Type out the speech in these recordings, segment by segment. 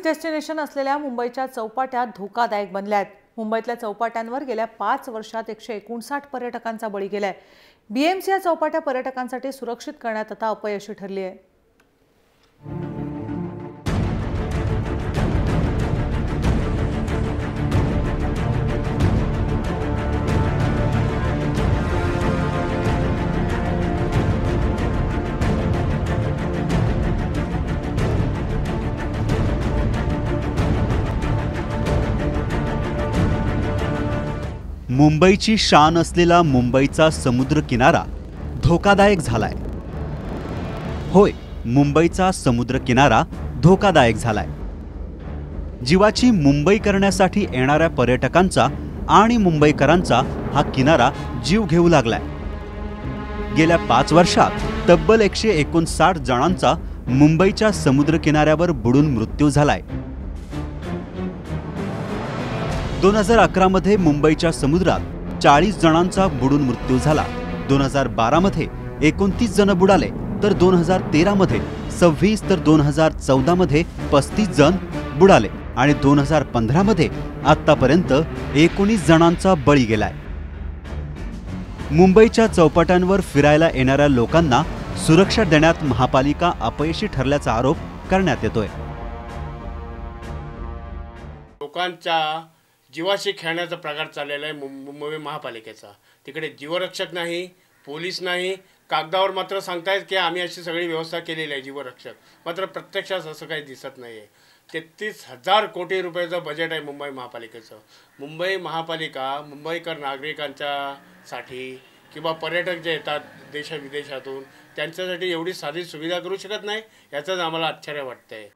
Tourist destination असलेल्या मुंबईच्या चौपाट्या धोकादायक बनल्या आहेत। मुंबईतल्या चौपाट्यांवर गेल्या 5 वर्षात 159 पर्यटकांचा बळी गेलाय। बीएमसी या चौपाट्या पर्यटकांसाठी सुरक्षित करण्यात आता अपयशी ठरली आहे। मुंबईची शान असलेला मुंबईचा समुद्र किनारा धोकादायक झालाय। होय, मुंबईचा समुद्र किनारा धोकादायक झालाय। जीवाची मुंबई करण्यासाठी येणाऱ्या पर्यटकांचा आणि मुंबईकरांचा हा किनारा जीव घेऊ लागलाय। गेल्या 5 वर्षात तब्बल 159 जणांचा मुंबईच्या समुद्र किनाऱ्यावर बुडून मृत्यू झालाय। 2011 मध्ये मुंबईच्या समुद्रात 40 जणांचा बुडून मृत्यू झाला। 2012 मध्ये 29 जण बुडाले, तर 2013 मध्ये 26, तर 2014 मध्ये 35 जण बुडाले आणि 2015 मध्ये आतापर्यंत 19 जणांचा बळी गेलाय। मुंबईच्या चौपाट्यांवर फिरायला येणाऱ्या लोकांना सुरक्षा देण्यात महापालिका अपयशी ठरल्याचा आरोप करण्यात येतोय। लोकांच्या जीवाशी खेळण्याचा प्रकार चाललेला आहे मुंबई महापालिकेचा। तिकडे जीवरक्षक नाही, पोलीस नाही, कागदावर मात्र सांगतायत की आम्ही अशी सगळी व्यवस्था केलेली आहे जीवरक्षक, मात्र प्रत्यक्षात असं काही दिसत नाही आहे। 33,000 कोटी रुपयाचं बजेट आहे मुंबई महापालिकेचं। मुंबई महापालिका मुंबईकर नागरिकांच्यासाठी किंवा पर्यटक जे येतात देशविदेशातून त्यांच्यासाठी एवढी साधी सुविधा करू शकत नाही, याचंच आम्हाला आश्चर्य वाटतंय।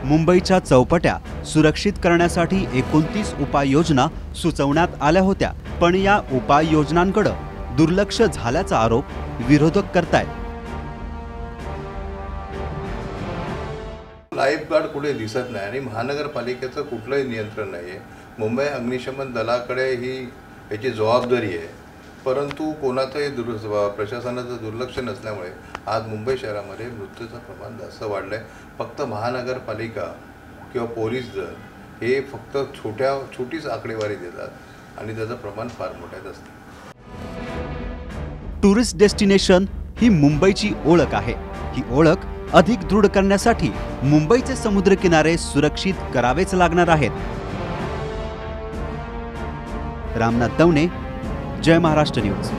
मुंबईच्या चौपाट्या सुरक्षित करण्यासाठी 29 उपाययोजना सुचवण्यात आल्या होत्या, पण या उपाययोजनांकडे दुर्लक्ष झाल्याचा आरोप विरोधक करतायत। लाईफ गार्ड कुठे दिसत नाही आणि महानगरपालिकेचं कुठलंही नियंत्रण नाही आहे। मुंबई अग्निशमन दलाकडे ही याची जबाबदारी आहे, परंतु कोणाचंही प्रशासनाचं दुर्लक्ष नसल्यामुळे आज मुंबई शहरामध्ये मृत्यूचं प्रमाण जास्त वाढलं आहे। फक्त महानगरपालिका किंवा पोलीस दल हे फक्त छोटीच आकडेवारी देतात आणि त्याचं प्रमाण फार मोठ्यात असतं। टुरिस्ट डेस्टिनेशन ही मुंबईची ओळख आहे। ही ओळख अधिक दृढ करण्यासाठी मुंबईचे समुद्र किनारे सुरक्षित करावेच लागणार आहेत। रामनाथ दवणे, जय महाराष्ट्र न्यूज।